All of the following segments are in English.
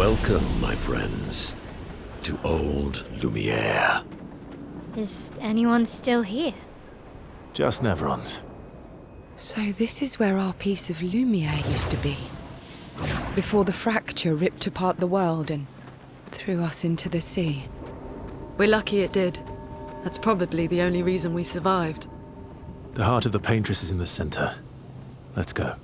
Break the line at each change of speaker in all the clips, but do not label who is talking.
Welcome, my friends, to old Lumiere.
Is anyone still here?
Just Neverons.
So this is where our piece of Lumiere used to be. Before the fracture ripped apart the world and threw us into the sea.
We're lucky it did. That's probably the only reason we survived.
The heart of the Paintress is in the center. Let's go.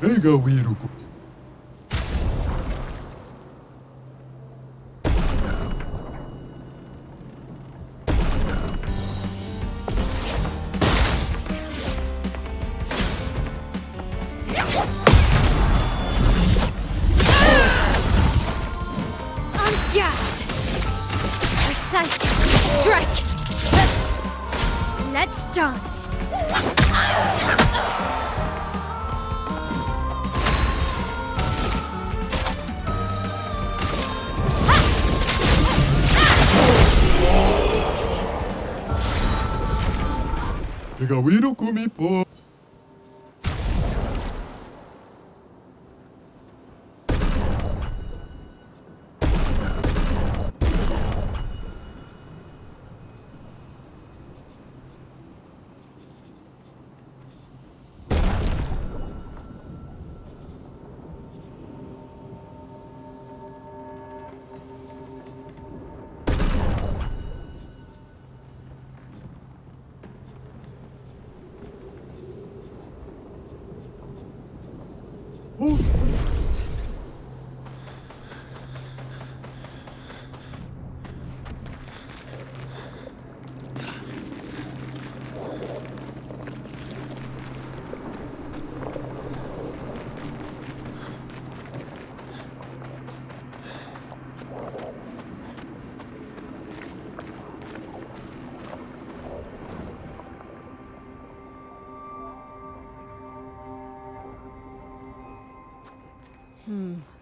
Pega o Iruko.
Precise strike! Let's dance!
Pega o Iruko mi po.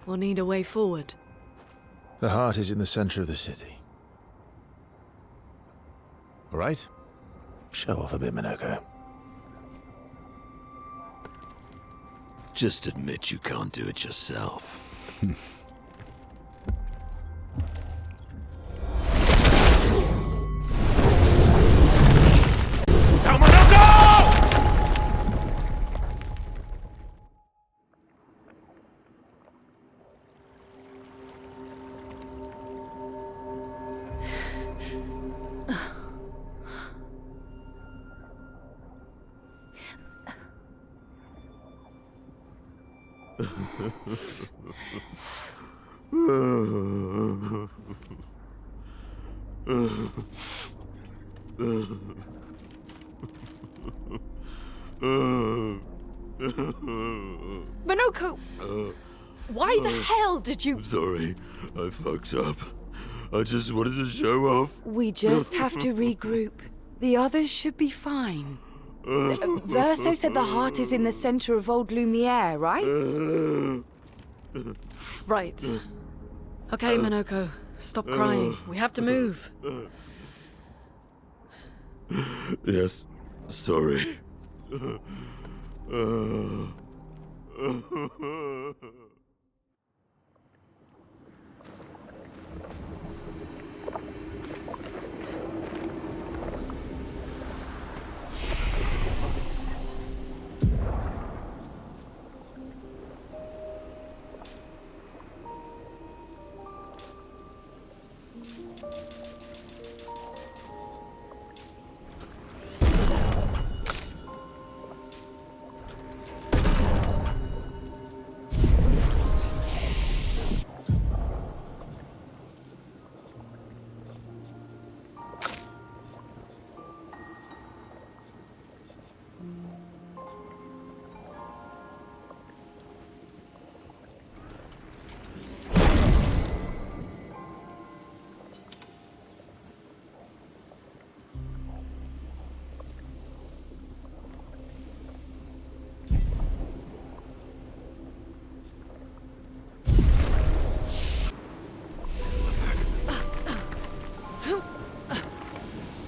We'll need a way forward.
The heart is in the center of the city. All right? Show off a bit, Minoko.
Just admit you can't do it yourself.
Minoko! Why the hell did you...
Sorry, I fucked up.
I just wanted to show off.
We just have to regroup. The others should be fine. Verso said the heart is in the center of old Lumiere, right?
Right. Okay, Minoko. Stop crying. We have to move.
Yes, sorry.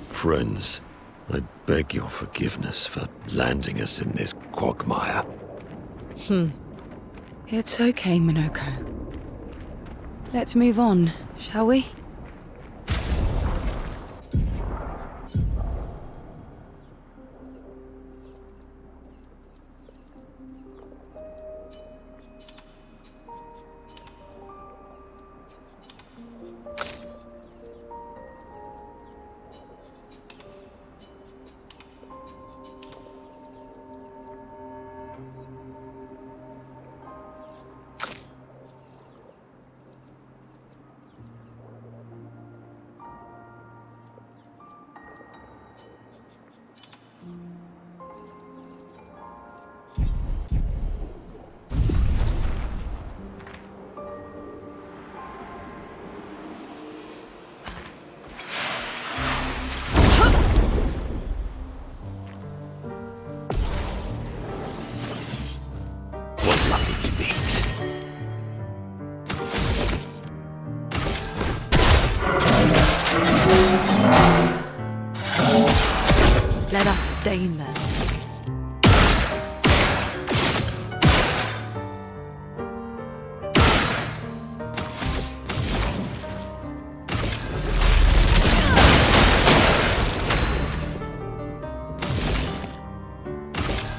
Friends, I beg your forgiveness for landing us in this quagmire.
It's okay, Minoko. Let's move on, shall we?
What lucky feat.
Let us stain them.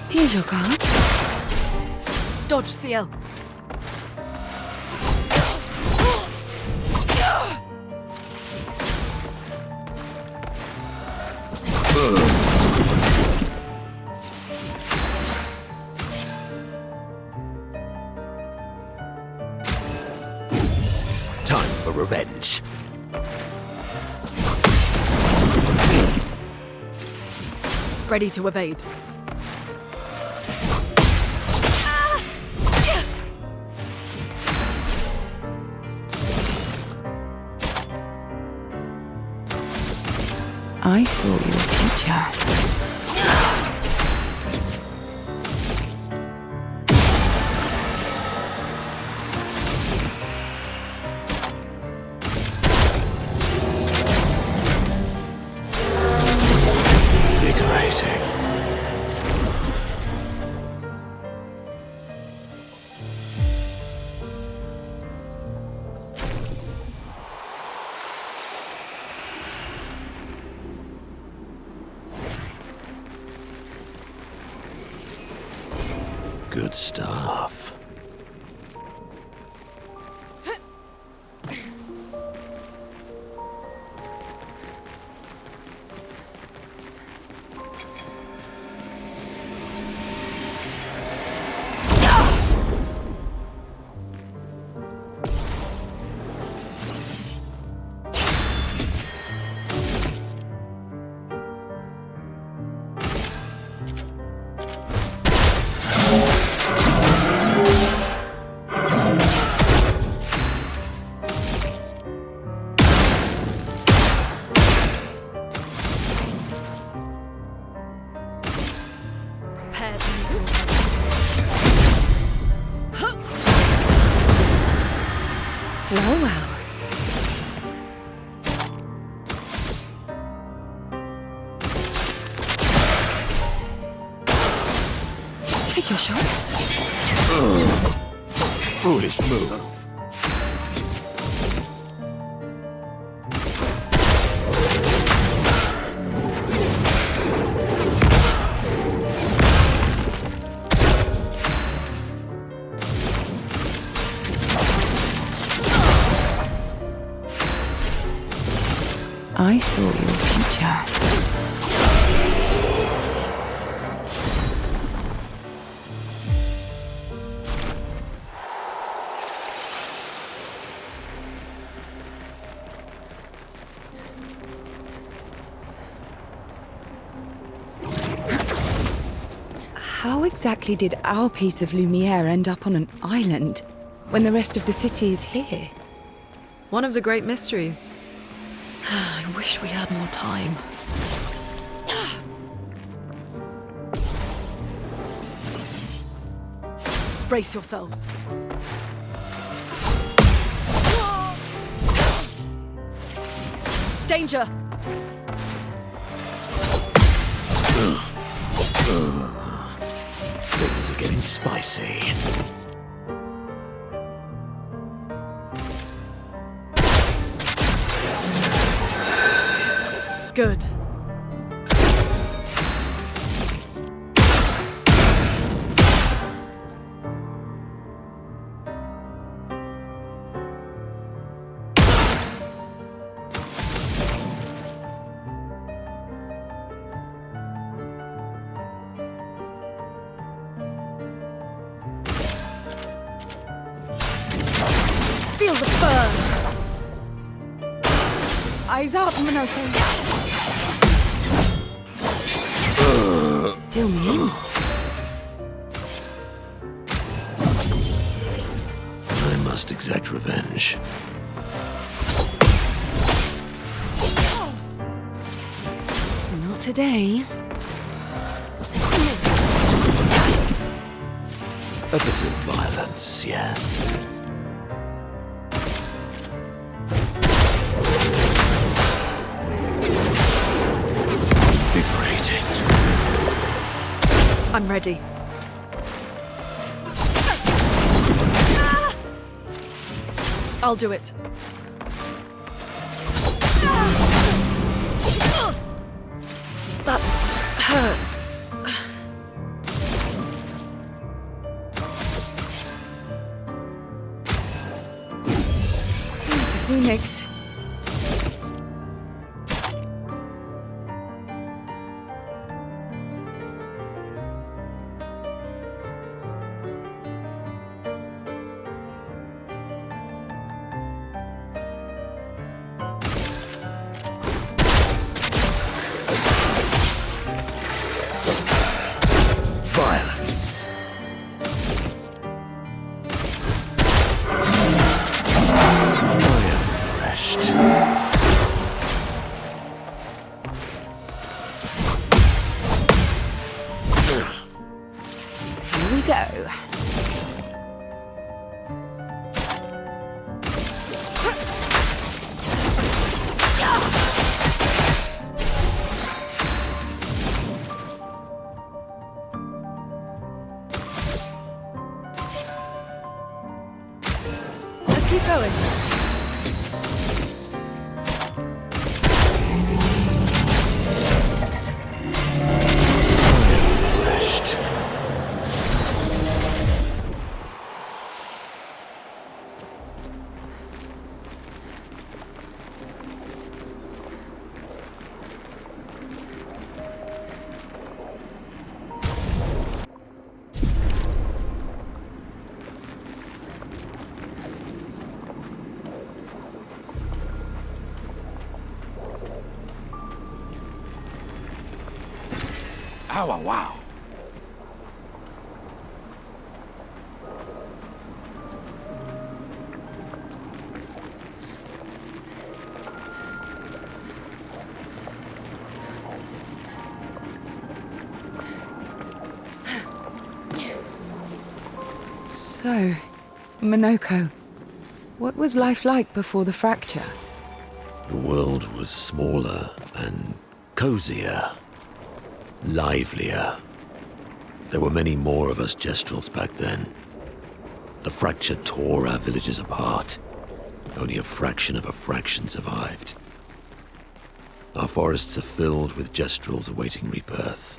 Here's your card.
Dodge, CL.
Time for revenge.
Ready to evade.
I saw your future.
Invigorating. Good stuff.
Well, well.
Take your shot.
Foolish move.
I saw your future. How exactly did our piece of Lumiere end up on an island when the rest of the city is here?
One of the great mysteries. I wish we had more time. Brace yourselves. Danger!
Things are getting spicy.
Good. Feel the burn!
Eyes up, Minoko! Still me in?
I must exact revenge.
Not today.
A bit of violence, yes. Vibrating.
I'm ready. I'll do it. That hurts.
Phoenix.
Violence. I am refreshed.
Here we go.
Let's keep going.
Refreshed. Ow, wow.
So, Minoko, What was life like before the fracture?
The world was smaller and cozier, livelier. There were many more of us Gestrels back then. The fracture tore our villages apart. Only a fraction of a fraction survived. Our forests are filled with Gestrels awaiting rebirth.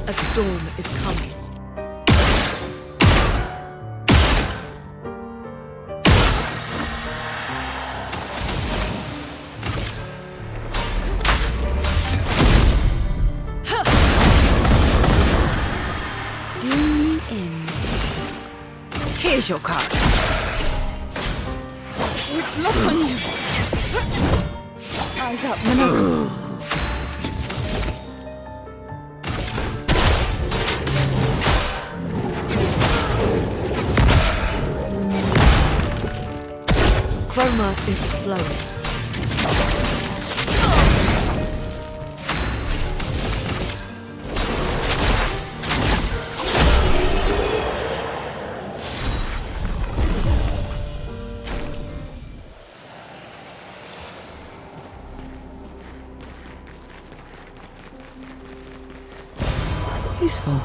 A storm is coming.
Do me in. Here's your card. It's locked on you. Eyes up, Manoko.
Chroma is flowing.
Useful.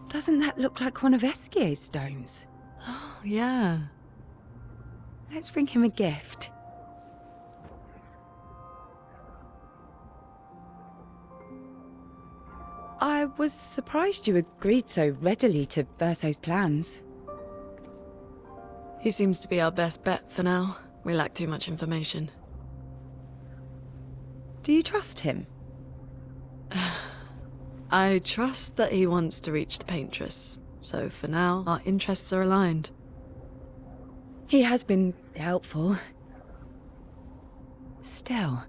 Doesn't that look like one of Eskier's stones?
Oh, yeah.
Let's bring him a gift. I was surprised you agreed so readily to Burche's plans.
He seems to be our best bet for now. We lack too much information.
Do you trust him?
I trust that he wants to reach the Paintress, so for now, our interests are aligned.
He has been helpful. Still,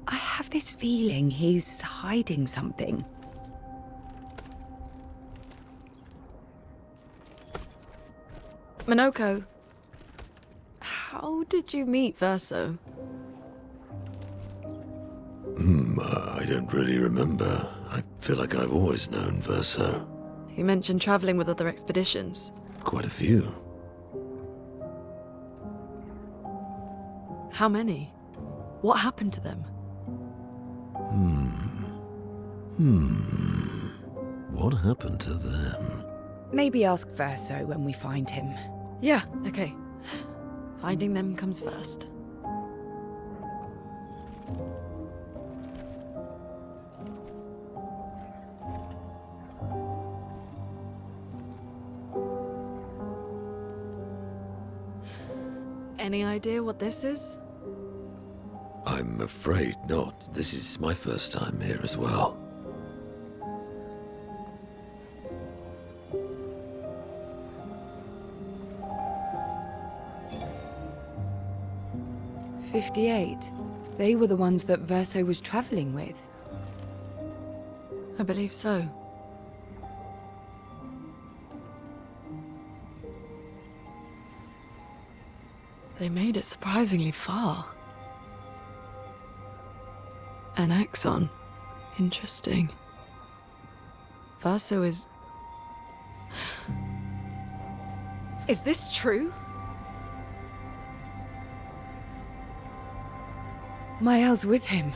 I have this feeling he's hiding something.
Minoko, how did you meet Verso?
I don't really remember. I feel like I've always known Verso.
He mentioned traveling with other expeditions.
Quite a few.
How many? What happened to them?
What happened to them?
Maybe ask Verso when we find him.
Yeah, okay. Finding them comes first. Any idea what this is?
I'm afraid not. This is my first time here as well.
"58. They were the ones that Verso was traveling with.
I believe so. They made it surprisingly far. An axon. Interesting. Verso is... Is this true?
Mael's with him.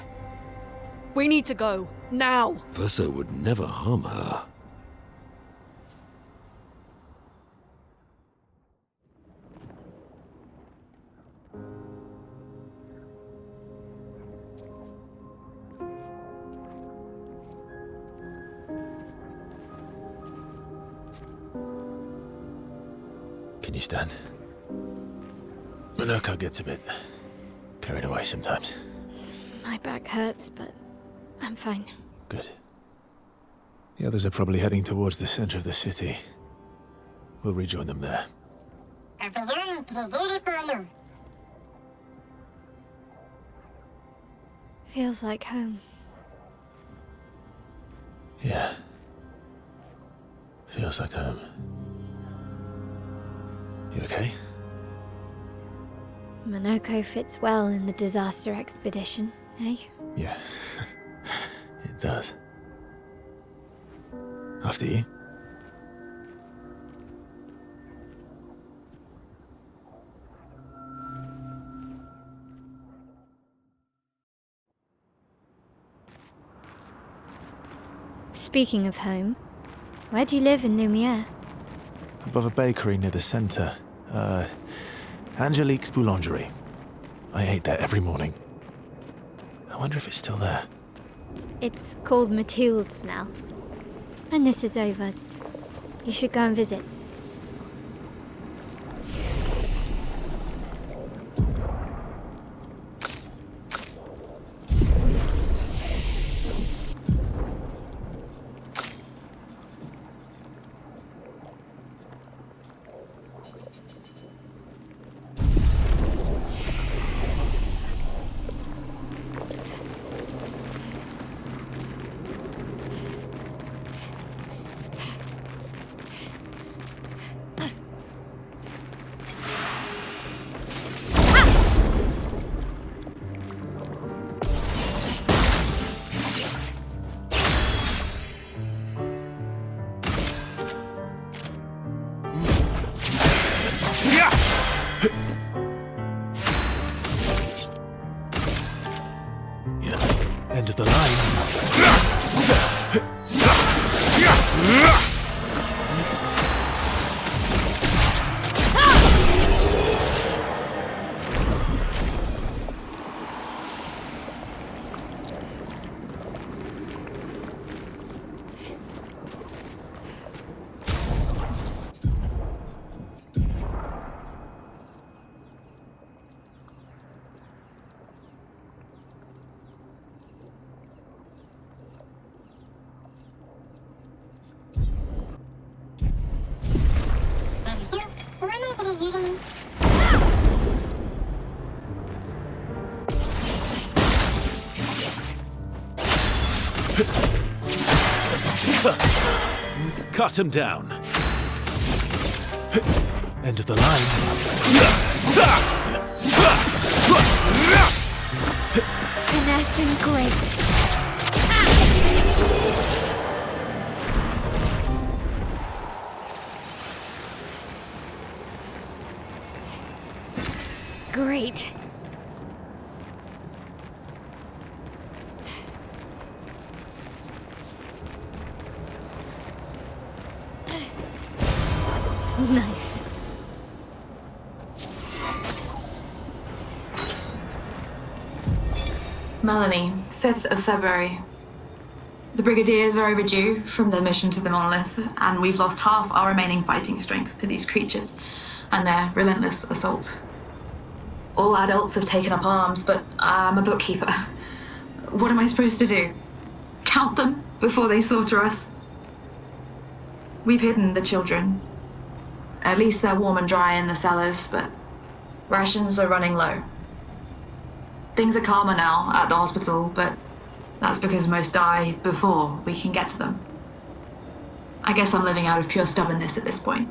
We need to go. Now!
Verso would never harm her.
Can you stand? Minoko gets a bit carried away sometimes.
My back hurts, but I'm fine.
Good. The others are probably heading towards the center of the city. We'll rejoin them there.
Feels like home.
Yeah. Feels like home. You okay?
Minoko fits well in the disaster expedition, eh?
Yeah. It does. After you.
Speaking of home, where do you live in Lumiere?
Above a bakery near the center. Angelique's Boulangerie. I ate there every morning. I wonder if it's still there.
It's called Mathilde's now. When this is over, you should go and visit.
End of the line. Cut him down. End of the line.
Finesse and grace. Great. Nice.
Melanie, 5th of February. The Brigadiers are overdue from their mission to the Monolith, and we've lost half our remaining fighting strength to these creatures and their relentless assault. All adults have taken up arms, but I'm a bookkeeper. What am I supposed to do? Count them before they slaughter us? We've hidden the children. At least they're warm and dry in the cellars, but rations are running low. Things are calmer now at the hospital, but that's because most die before we can get to them. I guess I'm living out of pure stubbornness at this point.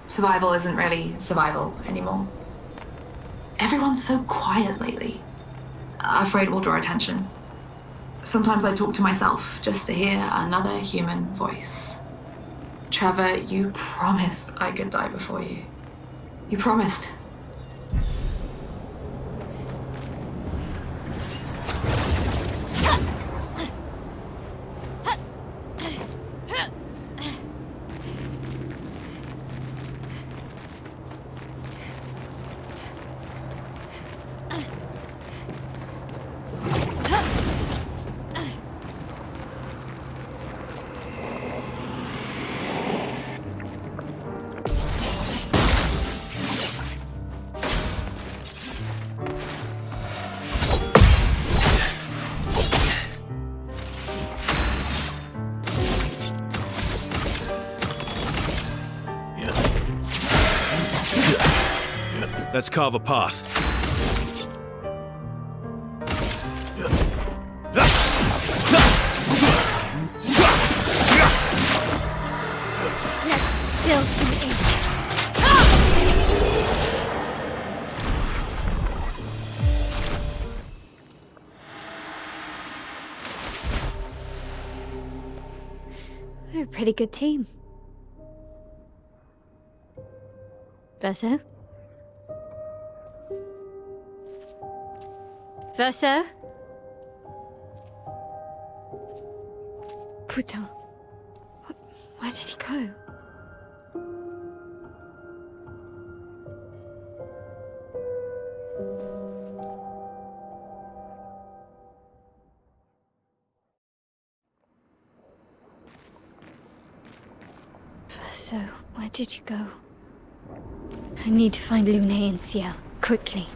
Survival isn't really survival anymore. Everyone's so quiet lately. Afraid it will draw attention. Sometimes I talk to myself just to hear another human voice. Trevor, you promised I could die before you. You promised.
Let's carve a path.
Let's spill some ink. We're a pretty good team. Verso? Verso? Putain. Where did he go? Verso, where did you go? I need to find Lune and Ciel, quickly.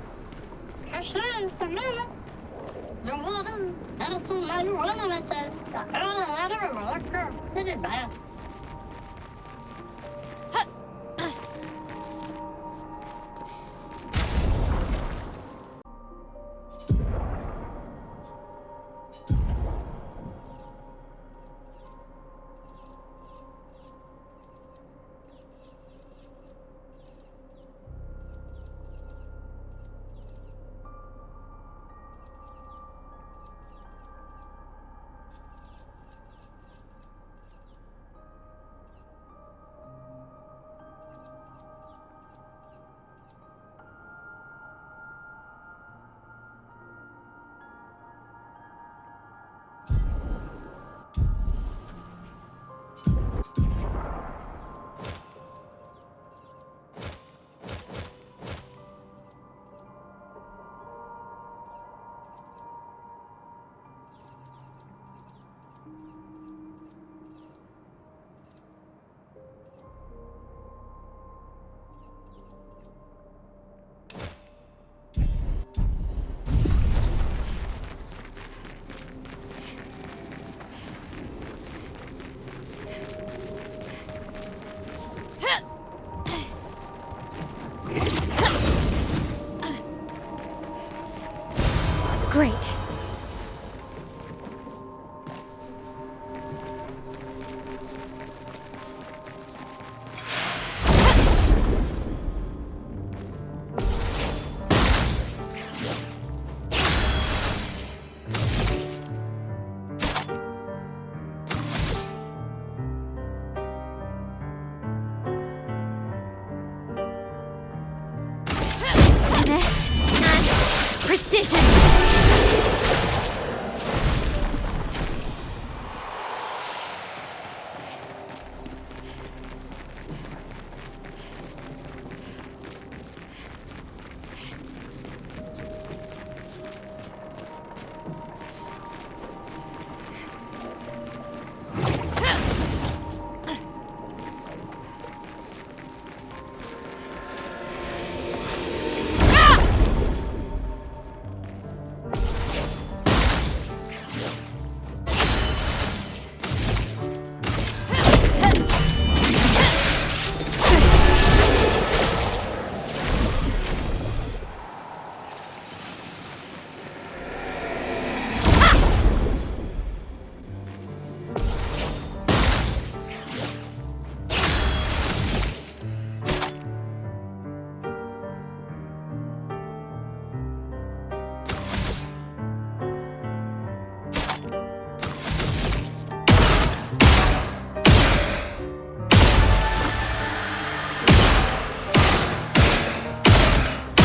vision!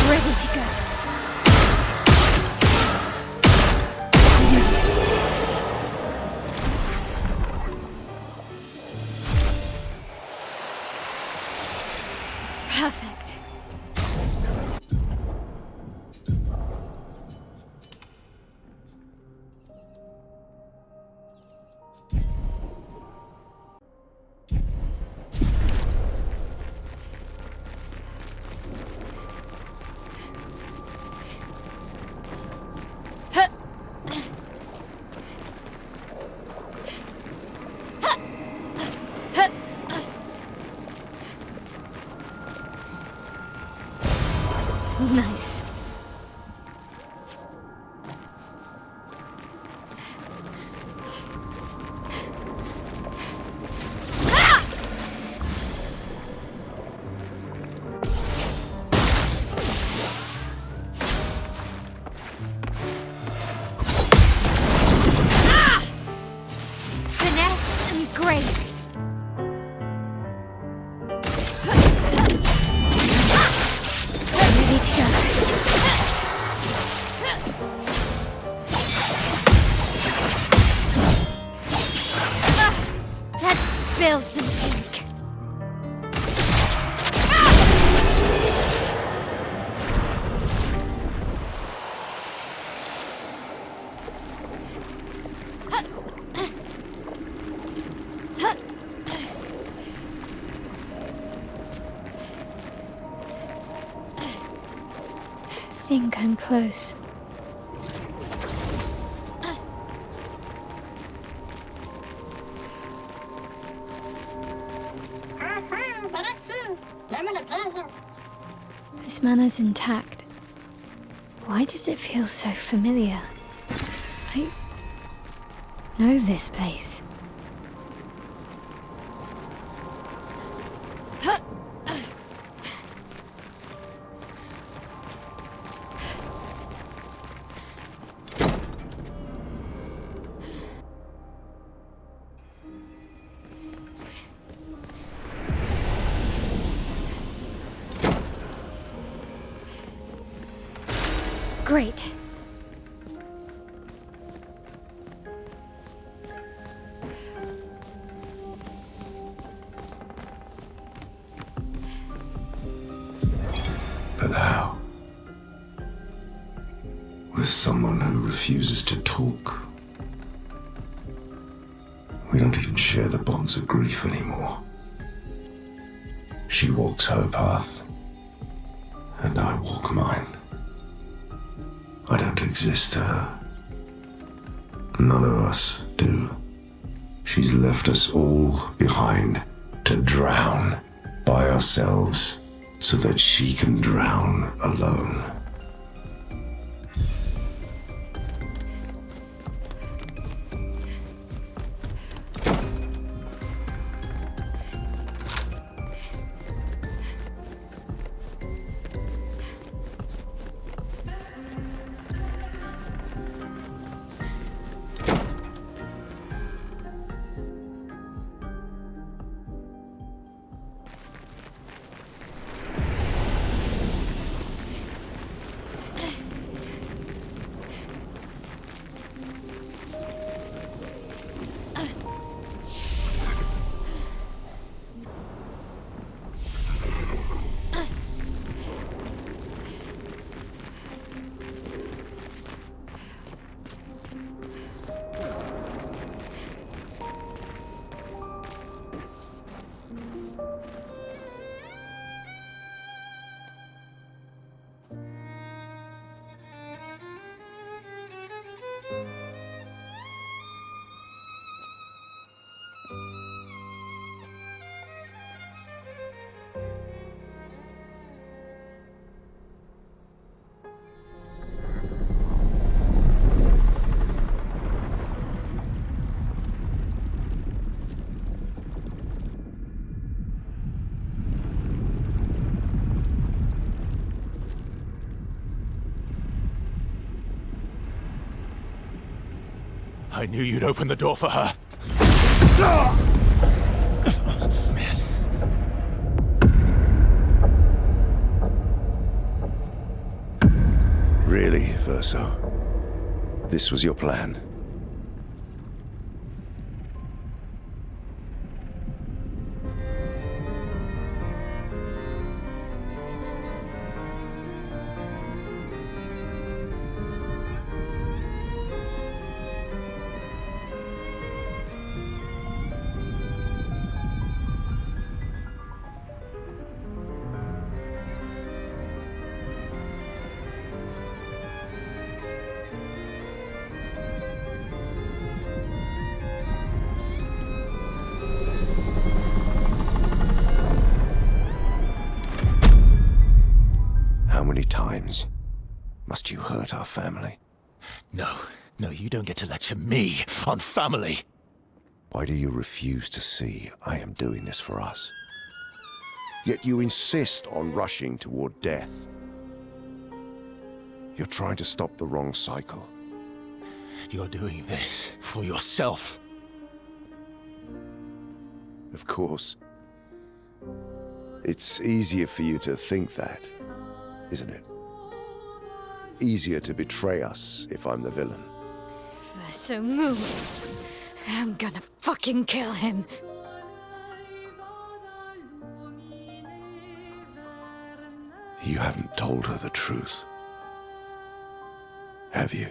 Ready to go. Nice. Perfect. Nice. Finesse and grace. Ready to go. Let's spill some ink. Think I'm close. This manor's intact. Why does it feel so familiar? I know this place. Great.
But how? With someone who refuses to talk. We don't even share the bonds of grief anymore. She walks her path, and I walk mine. I don't exist to her. None of us do. She's left us all behind to drown by ourselves so that she can drown alone.
I knew you'd open the door for her. Man.
Really, Verso? This was your plan? How many times must you hurt our family?
No, you don't get to lecture me on family.
Why do you refuse to see I am doing this for us? Yet you insist on rushing toward death. You're trying to stop the wrong cycle.
You're doing this for yourself.
Of course. It's easier for you to think that, isn't it? Easier to betray us if I'm the villain.
So move. I'm gonna fucking kill him.
You haven't told her the truth. Have you,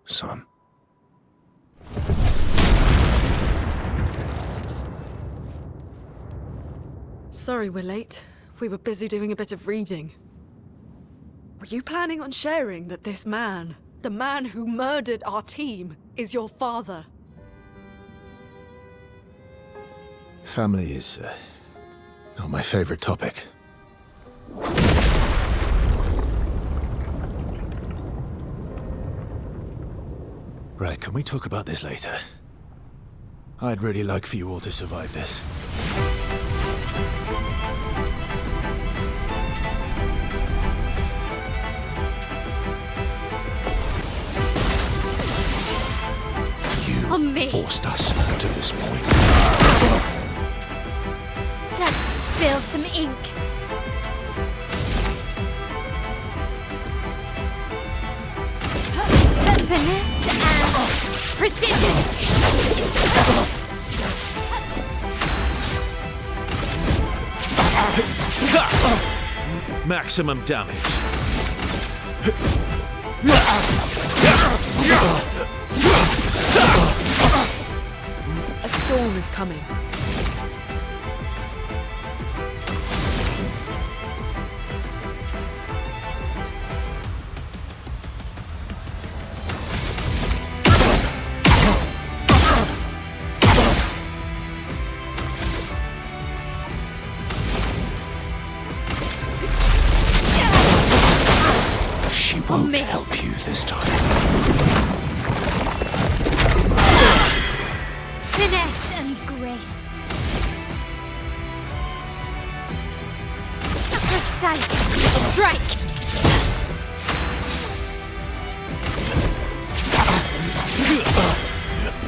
son?
Sorry we're late. We were busy doing a bit of reading. Were you planning on sharing that this man, the man who murdered our team, is your father?
Family is not my favorite topic. Right, can we talk about this later? I'd really like for you all to survive this.
You forced us to this point.
Let's spill some ink. Finesse and precision.
Maximum damage.
A storm is coming.
She won't help you this time.
Finesse and grace. A precise strike.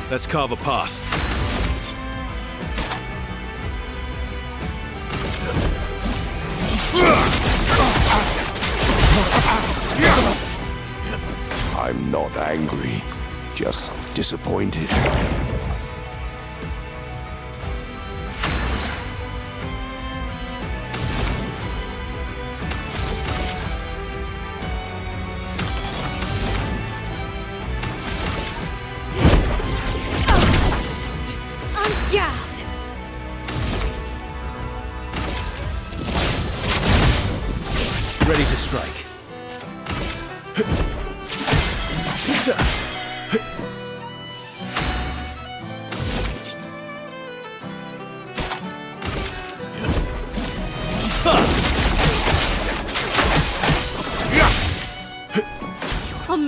Let's carve a path.
I'm not angry, just disappointed.
Ready to strike.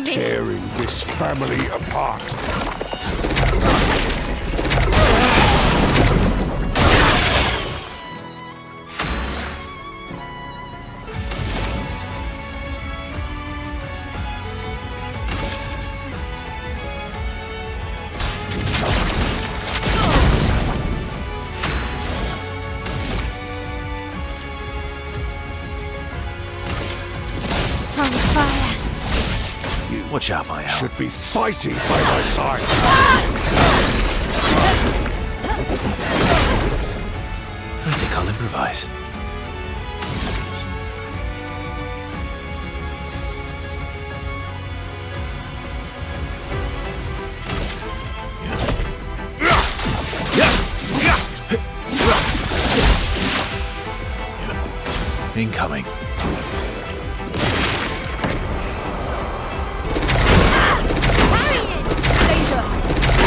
Tearing this family apart.
Watch out, my owl.
Should be fighting by my side.
I think I'll improvise. Incoming.
Danger!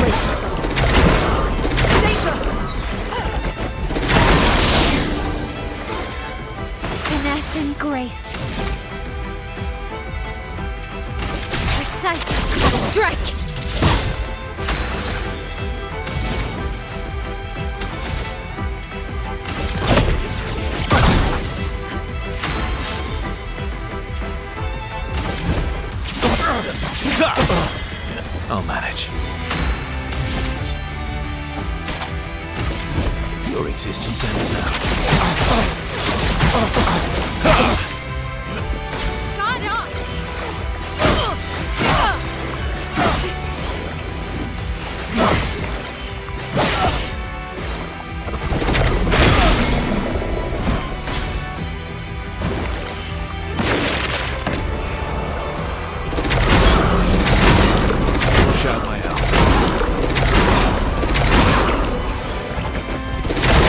Brace yourself. Danger!
Finesse and grace. Precise. Strike!
I'll manage. Your existence ends now.
Guard up!
Watch out, my owl.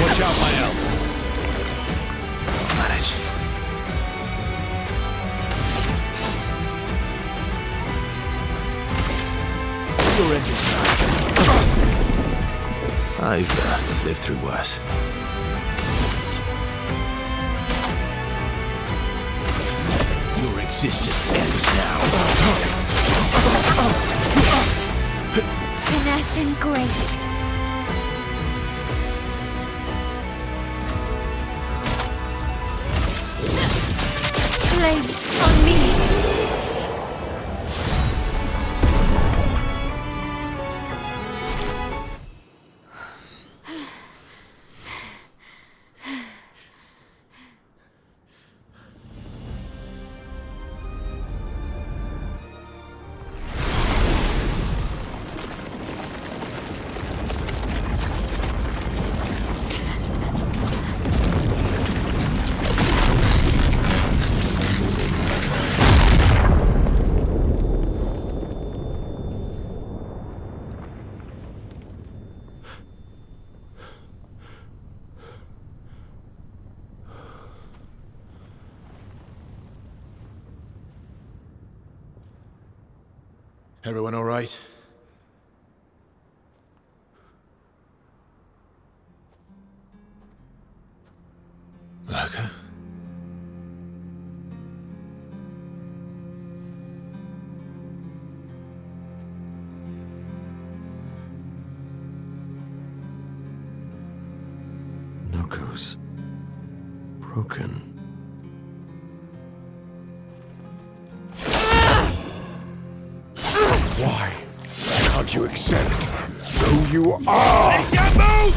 Watch out, my owl. I'll manage. Your end is now. I've lived through worse. Your existence ends now.
Finesse and grace. Flames on me.
Everyone all right? Burche?
Noko's broken.
Why can't you accept who you are? Don't move!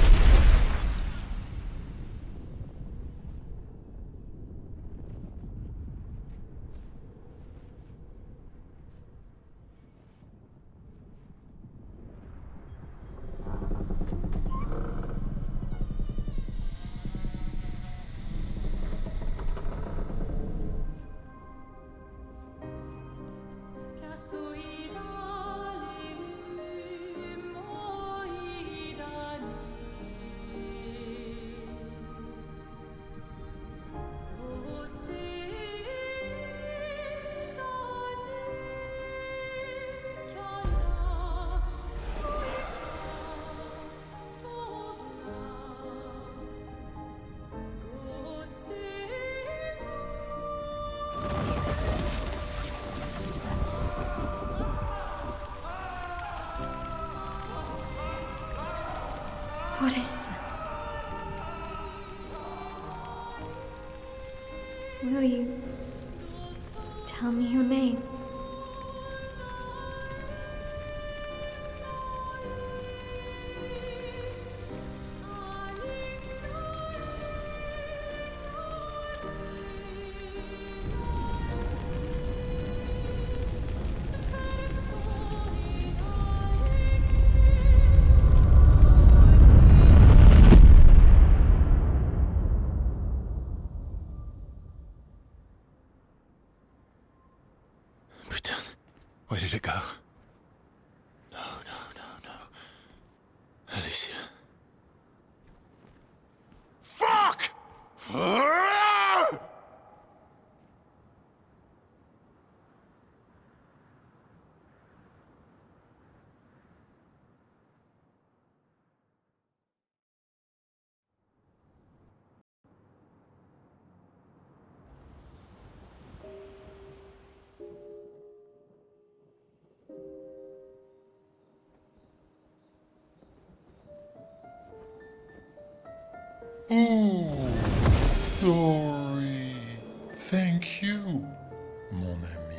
What is that? Will you tell me your name?
Amicia.
Fuck!
Oh, Dory. Thank you, mon ami.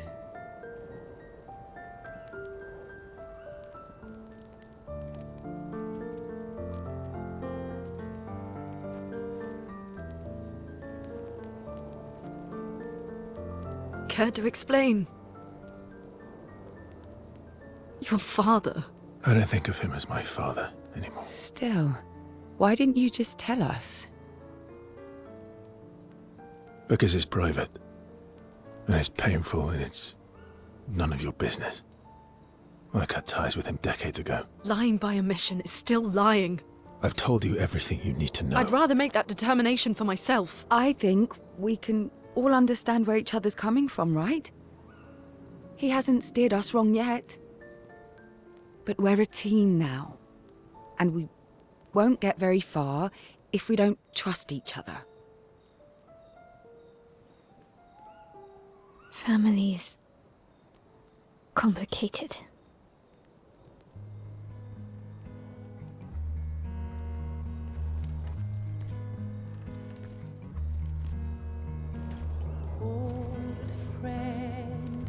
Care to explain? Your father.
I don't think of him as my father anymore.
Still, why didn't you just tell us?
Because it's private. And it's painful, and it's none of your business. I cut ties with him decades ago.
Lying by omission is still lying.
I've told you everything you need to know.
I'd rather make that determination for myself.
I think we can all understand where each other's coming from, right? He hasn't steered us wrong yet. But we're a team now. And we won't get very far if we don't trust each other.
Family's complicated.
Old friend,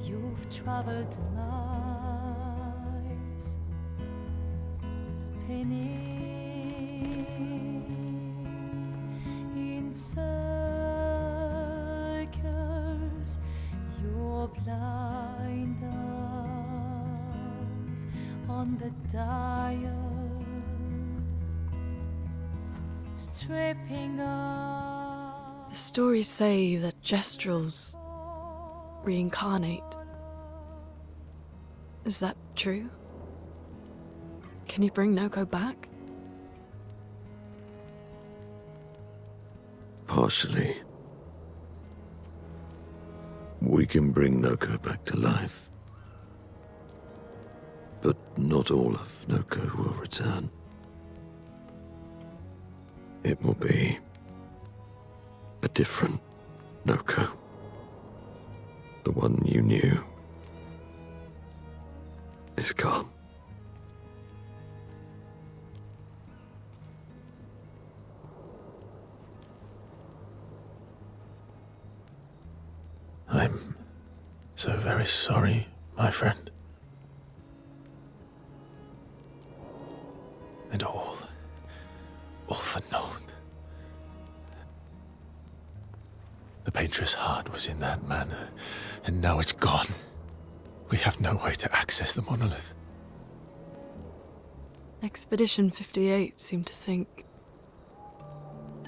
you've traveled miles, spinning in circles, your blind eyes on the dial, stripping off.
The stories say that Gestrels reincarnate. Is that true? Can you bring Noko back?
Partially. We can bring Noko back to life. But not all of Noko will return. It will be a different Noko. The one you knew is gone.
I'm so very sorry, my friend. And all for naught. The Paintress heart was in that manor, and now it's gone. We have no way to access the monolith.
Expedition 58 seemed to think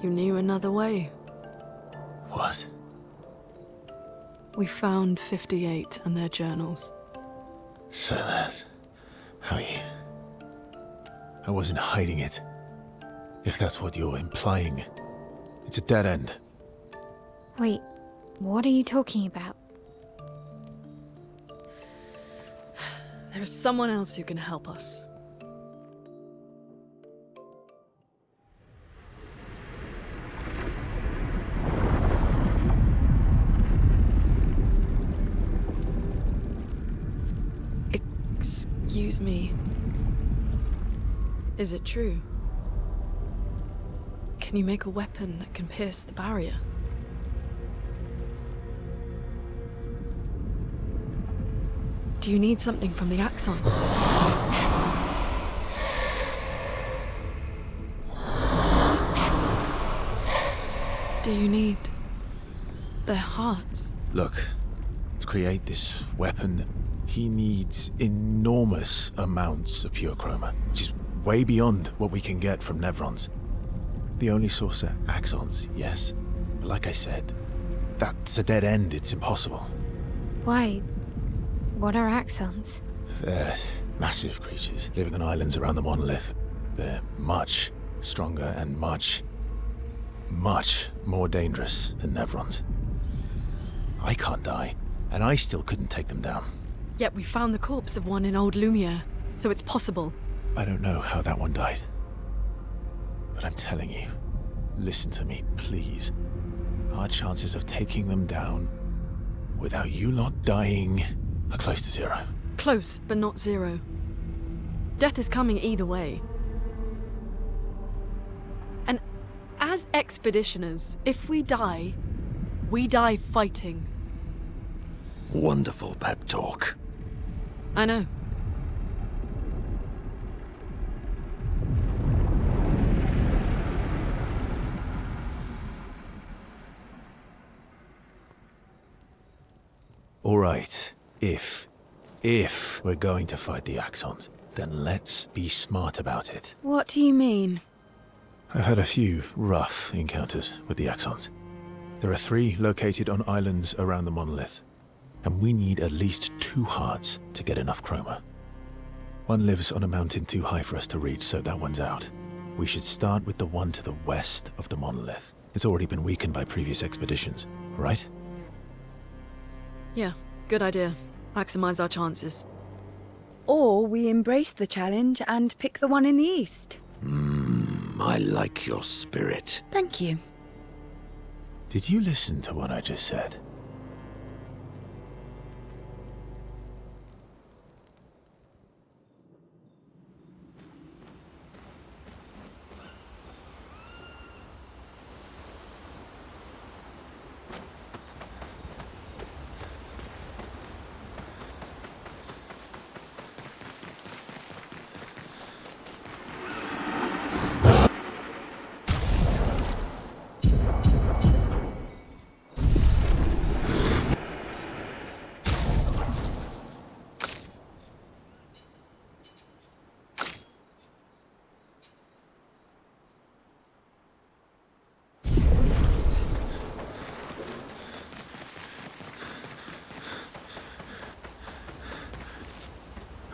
you knew another way.
What?
We found 58 and their journals.
So that's how you... I wasn't hiding it. If that's what you're implying. It's a dead end.
Wait, what are you talking about?
There is someone else who can help us. Excuse me. Is it true? Can you make a weapon that can pierce the barrier? Do you need something from the Axons? Do you need their hearts?
Look, to create this weapon, he needs enormous amounts of pure chroma, which is way beyond what we can get from Nevrons. The only source are Axons, yes. But like I said, that's a dead end. It's impossible.
Why? What are Axons?
They're Massive creatures living on islands around the monolith. They're much stronger and much more dangerous than Nevrons. I can't die, and I still couldn't take them down.
Yet we found the corpse of one in old Lumiere, so it's possible.
I don't know how that one died. But I'm telling you, listen to me, please. Our chances of taking them down without you lot dying are close to zero.
Close, but not zero. Death is coming either way. And as expeditioners, if we die fighting.
Wonderful pep talk.
I know.
All right, if we're going to fight the Axons, then let's be smart about it.
What do you mean?
I've had a few rough encounters with the Axons. There are 3 located on islands around the monolith, and we need at least 2 hearts to get enough chroma. One lives on a mountain too high for us to reach, so that one's out. We should start with the one to the west of the monolith. It's already been weakened by previous expeditions, right?
Yeah, good idea. Maximize our chances.
Or we embrace the challenge and pick the one in the east.
I like your spirit.
Thank you.
Did you listen to what I just said?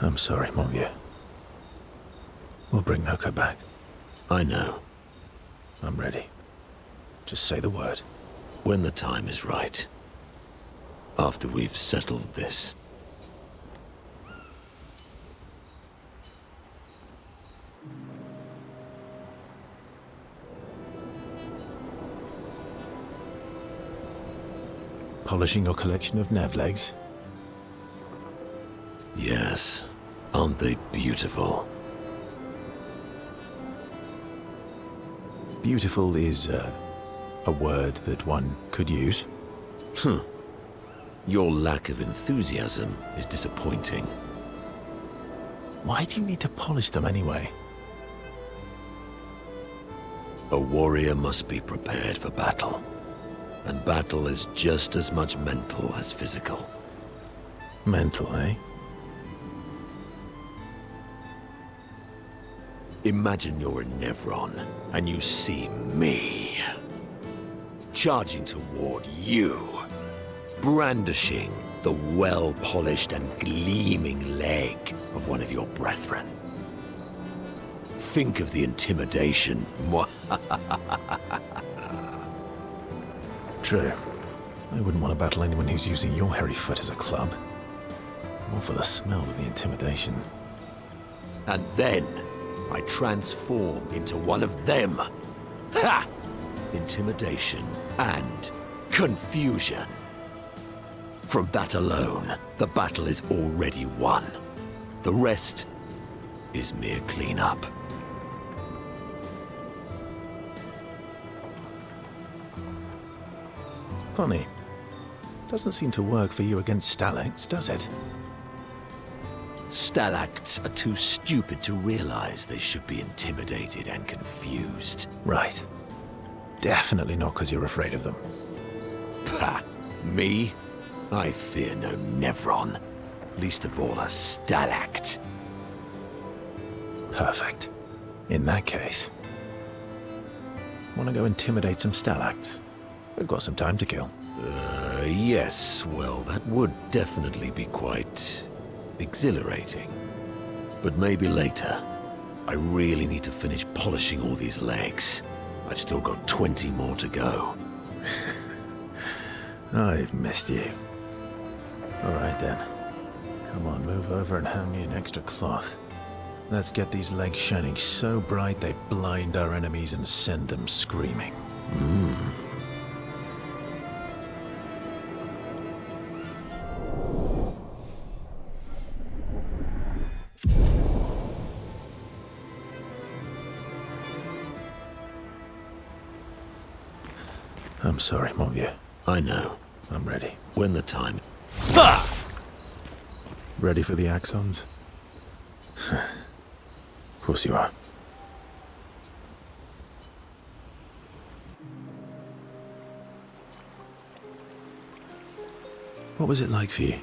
I'm sorry, mon vieux. We'll bring Noko back.
I know.
I'm ready. Just say the word.
When the time is right. After we've settled this.
Polishing your collection of Nev legs?
Yes. Aren't they beautiful?
Beautiful is a word that one could use.
Your lack of enthusiasm is disappointing.
Why do you need to polish them anyway?
A warrior must be prepared for battle. And battle is just as much mental as physical.
Mental, eh?
Imagine you're a Nevron, and you see me. Charging toward you. Brandishing the well-polished and gleaming leg of one of your brethren. Think of the intimidation.
True. I wouldn't want to battle anyone who's using your hairy foot as a club. More for the smell than the intimidation.
And then I transform into one of them. Ha! Intimidation and confusion. From that alone, the battle is already won. The rest is mere cleanup.
Funny. Doesn't seem to work for you against stalacts, does it?
Stalacts are too stupid to realize they should be intimidated and confused.
Right. Definitely not because you're afraid of them.
Pah! Me? I fear no Nevron. Least of all a stalact.
Perfect. In that case... want to go intimidate some stalacts? We've got some time to kill.
Yes. Well, that would definitely be quite exhilarating. But maybe later. I really need to finish polishing all these legs. I've still got 20 more to go.
I've missed you. Alright then. Come on, move over and hand me an extra cloth. Let's get these legs shining so bright they blind our enemies and send them screaming. I'm sorry, mon vieux.
I know.
I'm ready.
When the time...
Ready for the axons? Of course you are. What was it like for you?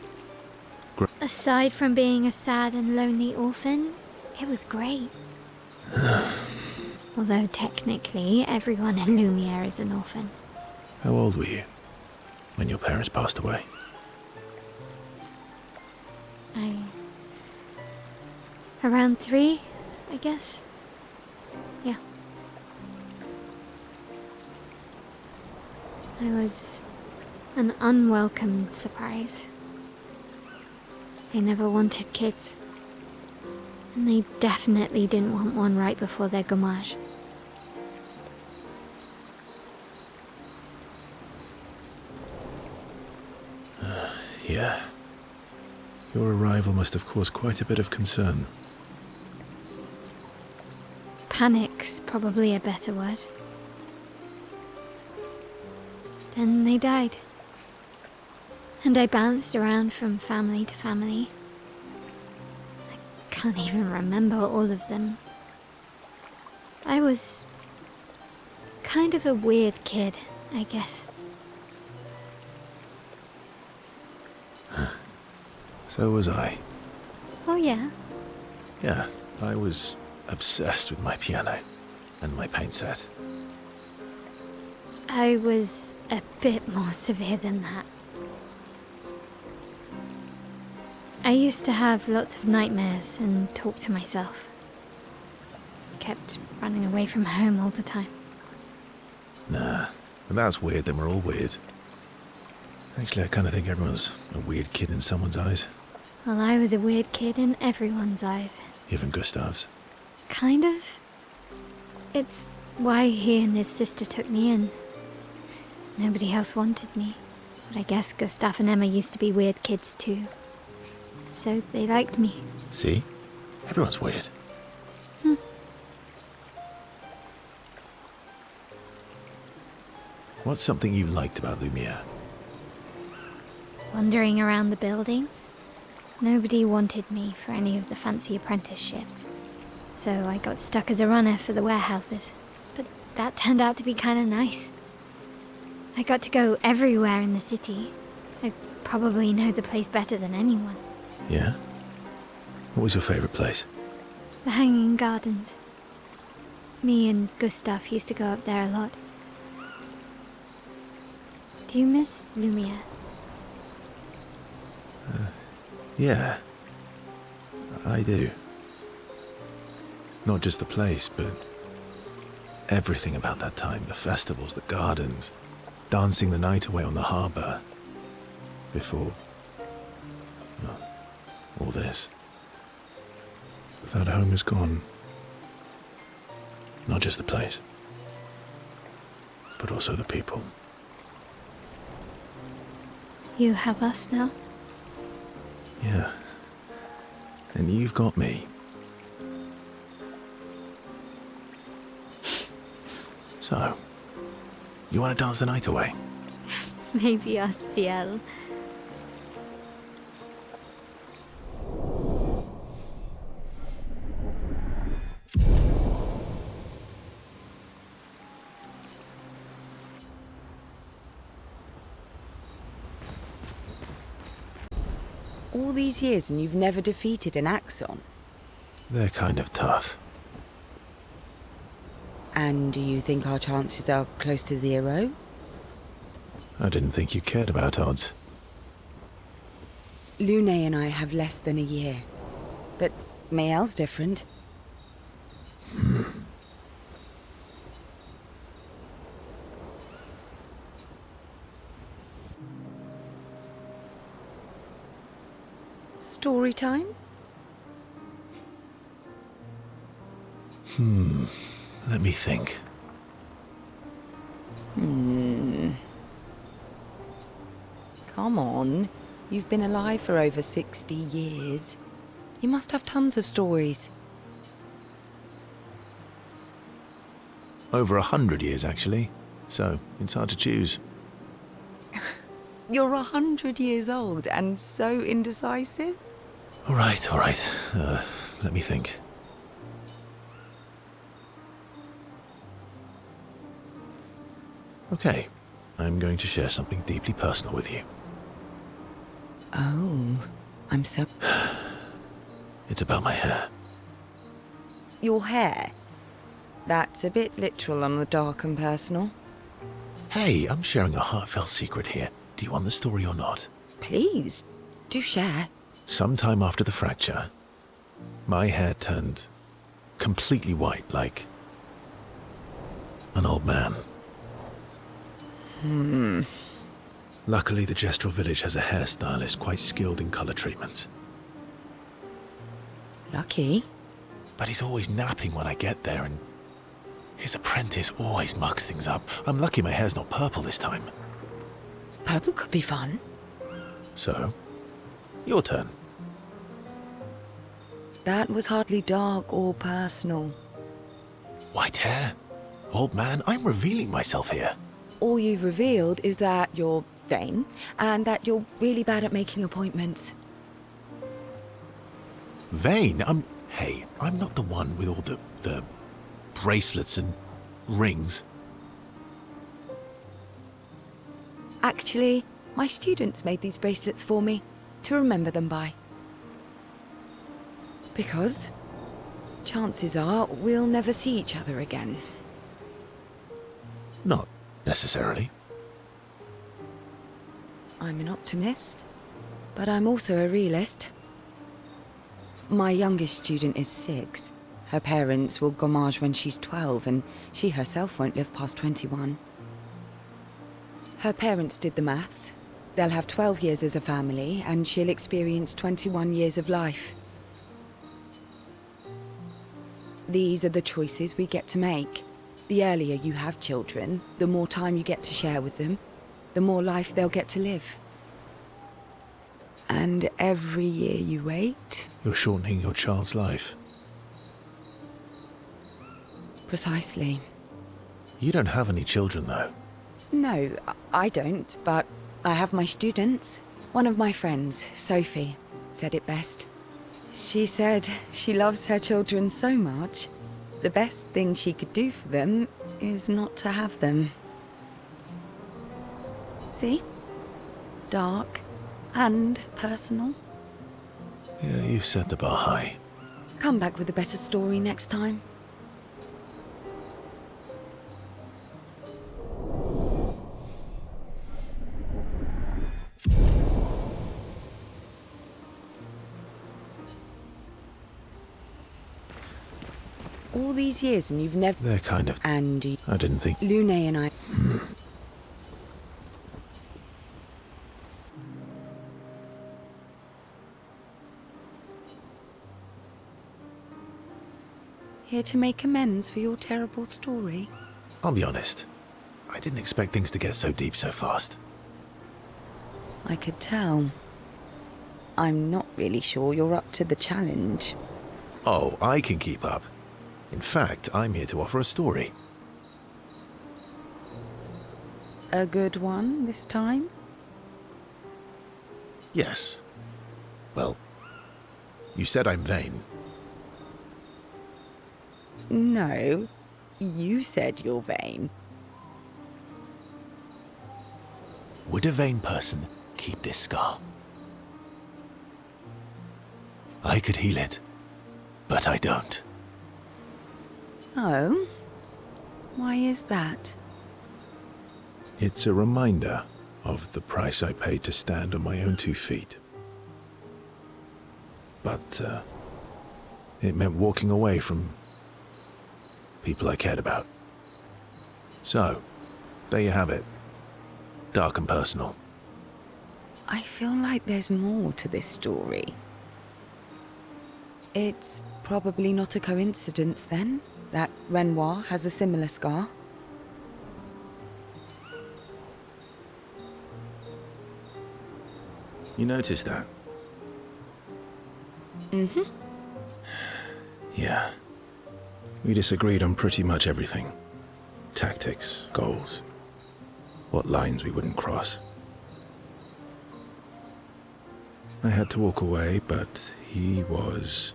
Aside from being a sad and lonely orphan, it was great. Although technically, everyone in Lumiere is an orphan.
How old were you when your parents passed away?
Around 3, I guess. Yeah. I was an unwelcome surprise. They never wanted kids. And they definitely didn't want one right before their gommage.
Yeah. Your arrival must have caused quite a bit of concern.
Panic's probably a better word. Then they died. And I bounced around from family to family. I can't even remember all of them. I was kind of a weird kid, I guess.
So was I.
Oh yeah?
Yeah, I was obsessed with my piano and my paint set.
I was a bit more severe than that. I used to have lots of nightmares and talk to myself. Kept running away from home all the time.
Nah, if that's weird, then we're all weird. Actually, I kind of think everyone's a weird kid in someone's eyes.
Well, I was a weird kid in everyone's eyes.
Even Gustav's.
Kind of. It's why he and his sister took me in. Nobody else wanted me. But I guess Gustav and Emma used to be weird kids too. So they liked me.
See? Everyone's weird. What's something you liked about Lumiere?
Wandering around the buildings. Nobody wanted me for any of the fancy apprenticeships. So I got stuck as a runner for the warehouses. But that turned out to be kind of nice. I got to go everywhere in the city. I probably know the place better than anyone.
Yeah? What was your favorite place?
The Hanging Gardens. Me and Gustav used to go up there a lot. Do you miss Lumiere?
Yeah. I do. Not just the place, but everything about that time. The festivals, the gardens, dancing the night away on the harbour. Before... well, all this. That home is gone. Not just the place, but also the people.
You have us now?
Yeah. And you've got me. So, you want to dance the night away?
Maybe us, Ciel.
All these years and you've never defeated an Axon?
They're kind of tough.
And do you think our chances are close to 0?
I didn't think you cared about odds.
Lune and I have less than a year. But Mael's different. Story time?
Let me think.
Come on. You've been alive for over 60 years. You must have tons of stories.
Over 100 years, actually. So, it's hard to choose.
You're 100 years old and so indecisive?
All right. Let me think. Okay, I'm going to share something deeply personal with you.
Oh, I'm so...
It's about my hair.
Your hair? That's a bit literal on the dark and personal.
Hey, I'm sharing a heartfelt secret here. Do you want the story or not?
Please, do share.
Sometime after the fracture, my hair turned completely white, like an old man. Luckily, the Gestural village has a hairstylist quite skilled in color treatments.
Lucky?
But he's always napping when I get there, and his apprentice always mucks things up. I'm lucky my hair's not purple this time.
Purple could be fun.
So, your turn.
That was hardly dark or personal.
White hair? Old man, I'm revealing myself here.
All you've revealed is that you're vain, and that you're really bad at making appointments.
Vain? Hey, I'm not the one with all the bracelets and rings.
Actually, my students made these bracelets for me, to remember them by. Because chances are we'll never see each other again.
Not necessarily.
I'm an optimist, but I'm also a realist. My youngest student is 6. Her parents will gommage when she's 12, and she herself won't live past 21. Her parents did the maths. They'll have 12 years as a family, and she'll experience 21 years of life. These are the choices we get to make. The earlier you have children, the more time you get to share with them, the more life they'll get to live. And every year you wait...
You're shortening your child's life.
Precisely.
You don't have any children, though.
No, I don't, but I have my students. One of my friends, Sophie, said it best. She said she loves her children so much, the best thing she could do for them is not to have them. See? Dark and personal.
Yeah, you've set the bar high.
Come back with a better story next time. All these years and you've never...
They're kind of...
Andy.
I didn't think...
Lune and I... Here to make amends for your terrible story?
I'll be honest. I didn't expect things to get so deep so fast.
I could tell. I'm not really sure you're up to the challenge.
Oh, I can keep up. In fact, I'm here to offer a story.
A good one this time?
Yes. Well, you said I'm vain.
No, you said you're vain.
Would a vain person keep this scar? I could heal it, but I don't.
Oh? Why is that?
It's a reminder of the price I paid to stand on my own 2 feet. But, It meant walking away from people I cared about. So, there you have it. Dark and personal.
I feel like there's more to this story. It's probably not a coincidence, then, that Renoir has a similar scar.
You noticed that?
Mm-hmm.
Yeah. We disagreed on pretty much everything. Tactics, goals, what lines we wouldn't cross. I had to walk away, but he was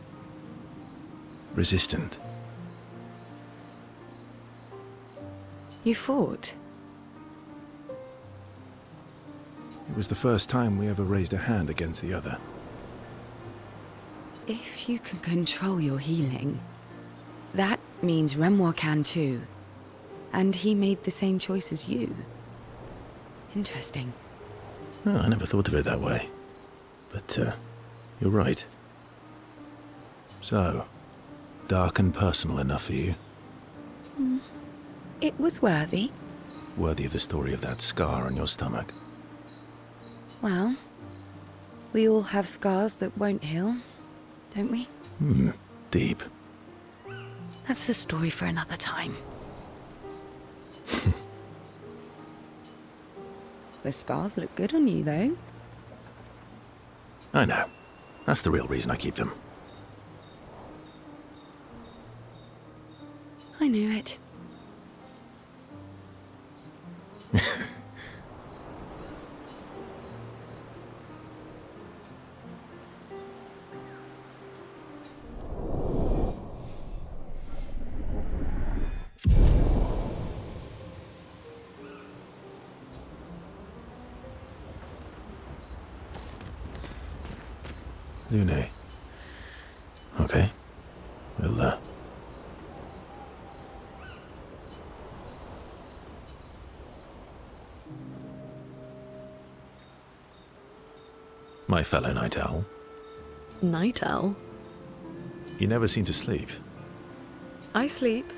resistant.
You fought?
It was the first time we ever raised a hand against the other.
If you can control your healing, that means Renoir can too. And he made the same choice as you. Interesting.
Oh, I never thought of it that way. But, you're right. So, dark and personal enough for you?
It was worthy.
Worthy of the story of that scar on your stomach.
Well, we all have scars that won't heal, don't we?
Deep.
That's a story for another time. The scars look good on you, though.
I know. That's the real reason I keep them.
I knew it.
Lune. Okay. We'll, My fellow night owl.
Night owl?
You never seem to sleep.
I sleep.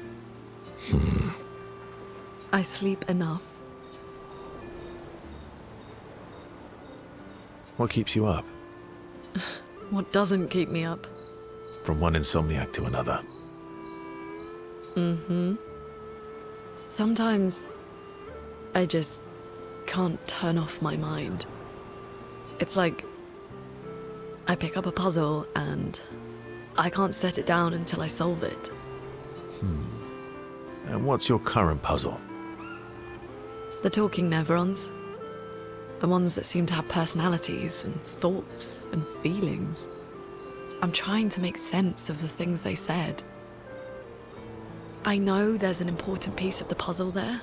I sleep enough.
What keeps you up?
What doesn't keep me up?
From one insomniac to another.
Sometimes I just can't turn off my mind. It's like I pick up a puzzle and I can't set it down until I solve it.
And what's your current puzzle?
The talking Neverons. The ones that seem to have personalities and thoughts and feelings. I'm trying to make sense of the things they said. I know there's an important piece of the puzzle there.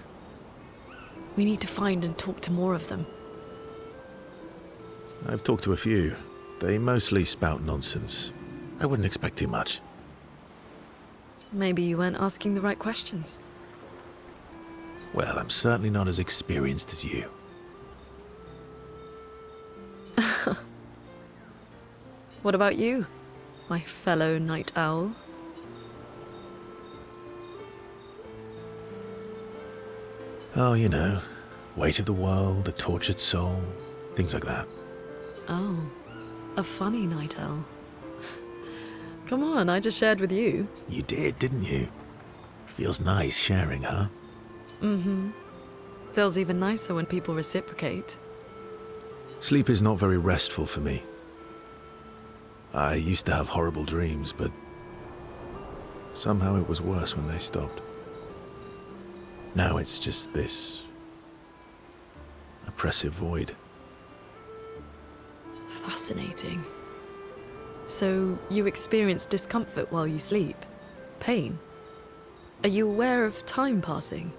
We need to find and talk to more of them.
I've talked to a few. They mostly spout nonsense. I wouldn't expect too much.
Maybe you weren't asking the right questions.
Well, I'm certainly not as experienced as you.
What about you, my fellow night owl?
Oh, you know, weight of the world, a tortured soul, things like that.
Oh, a funny night owl. Come on, I just shared with you.
You did, didn't you? Feels nice sharing, huh?
Feels even nicer when people reciprocate.
Sleep is not very restful for me. I used to have horrible dreams, but somehow it was worse when they stopped. Now it's just this oppressive void.
Fascinating. So you experience discomfort while you sleep? Pain? Are you aware of time passing?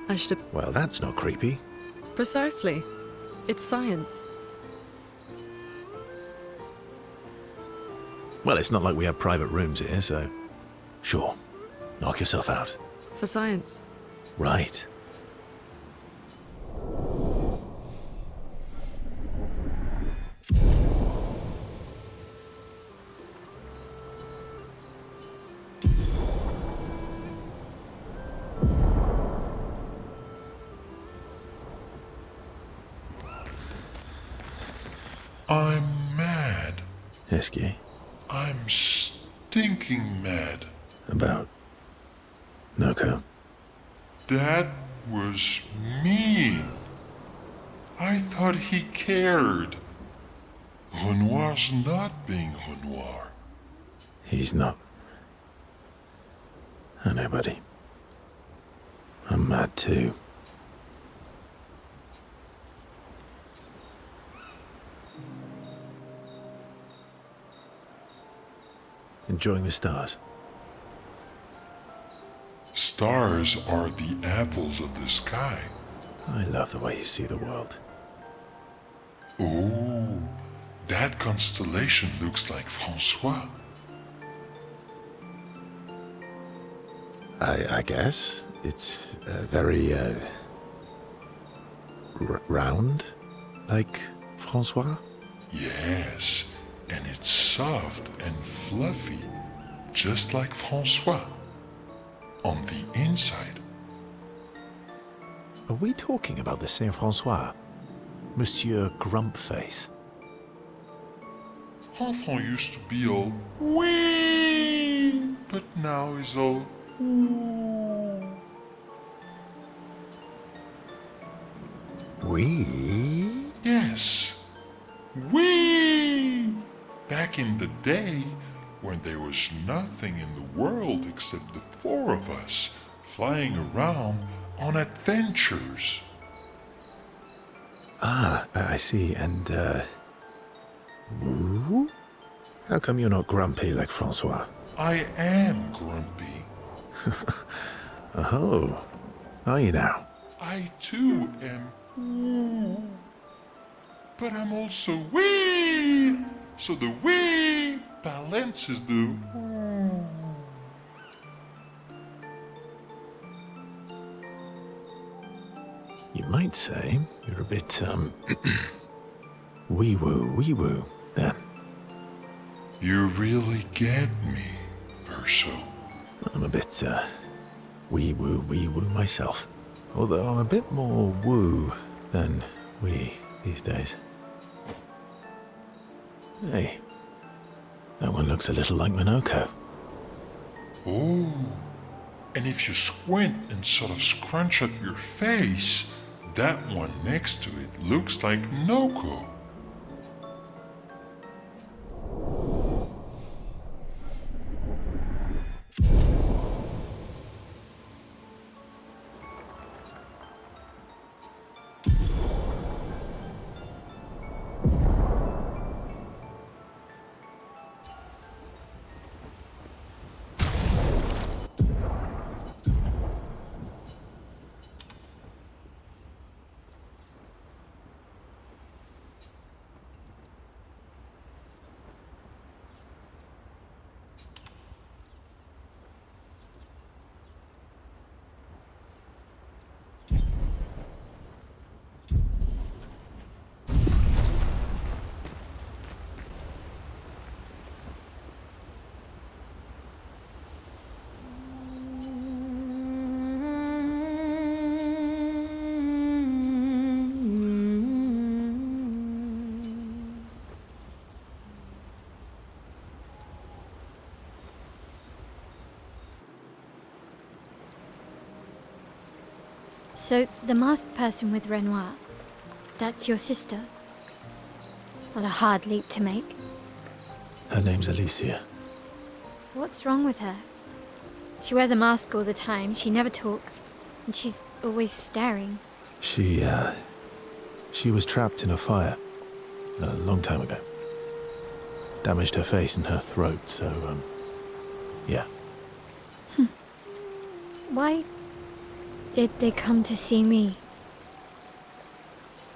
I should have...
Well, that's not creepy.
Precisely. It's science.
Well, it's not like we have private rooms here, so... Sure. Knock yourself out.
For science.
Right.
I'm mad.
Eski,
I'm stinking mad.
about Noko.
That was mean. I thought he cared. Renoir's not being Renoir.
He's not. I know, buddy. I'm mad too. Enjoying the stars?
Stars are the apples of the sky.
I love the way you see the world.
Oh, that constellation looks like Francois.
I guess. It's very, round, like Francois?
Yes, and it's soft and fluffy, just like Francois. On the inside.
Are we talking about the Saint Francois? Monsieur Grumpface?
Enfant used to be all wee, but now he's all ooh.
We?
Yes, we. Back in the day, when there was nothing in the world except the four of us flying around on adventures.
Ah, I see. And, woo? How come you're not grumpy like Francois?
I am grumpy.
Oh, are you now?
I too am woo. But I'm also wee. So the wee balances the woo.
You might say you're a bit, wee-woo, then.
You really get me, Burche.
I'm a bit, wee-woo myself. Although I'm a bit more woo than wee these days. Hey, that one looks a little like Minoko.
Oh, and if you squint and sort of scrunch up your face, that one next to it looks like Noko.
So, the masked person with Renoir, that's your sister? What a hard leap to make.
Her name's Alicia.
What's wrong with her? She wears a mask all the time, she never talks, and she's always staring.
She was trapped in a fire a long time ago. Damaged her face and her throat, so, yeah.
Why did they come to see me?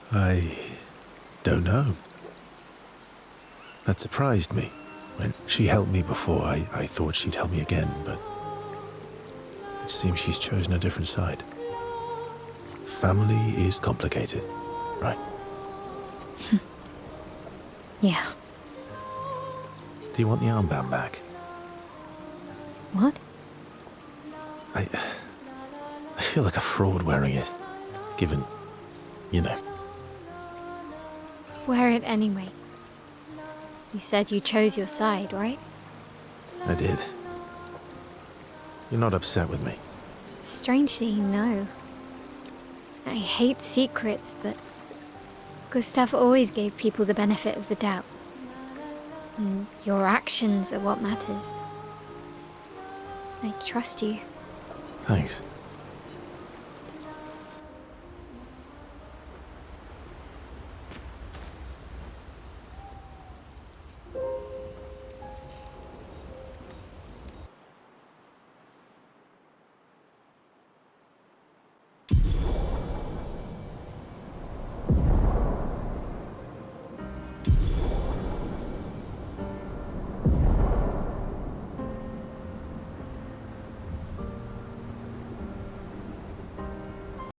I don't know. That surprised me. When she helped me before, I thought she'd help me again, but it seems she's chosen a different side. Family is complicated, right?
Yeah.
Do you want the armband back?
What?
I feel like a fraud wearing it, given, you know.
Wear it anyway. You said you chose your side, right?
I did. You're not upset with me.
Strangely, no. I hate secrets, but Gustav always gave people the benefit of the doubt. And your actions are what matters. I trust you.
Thanks.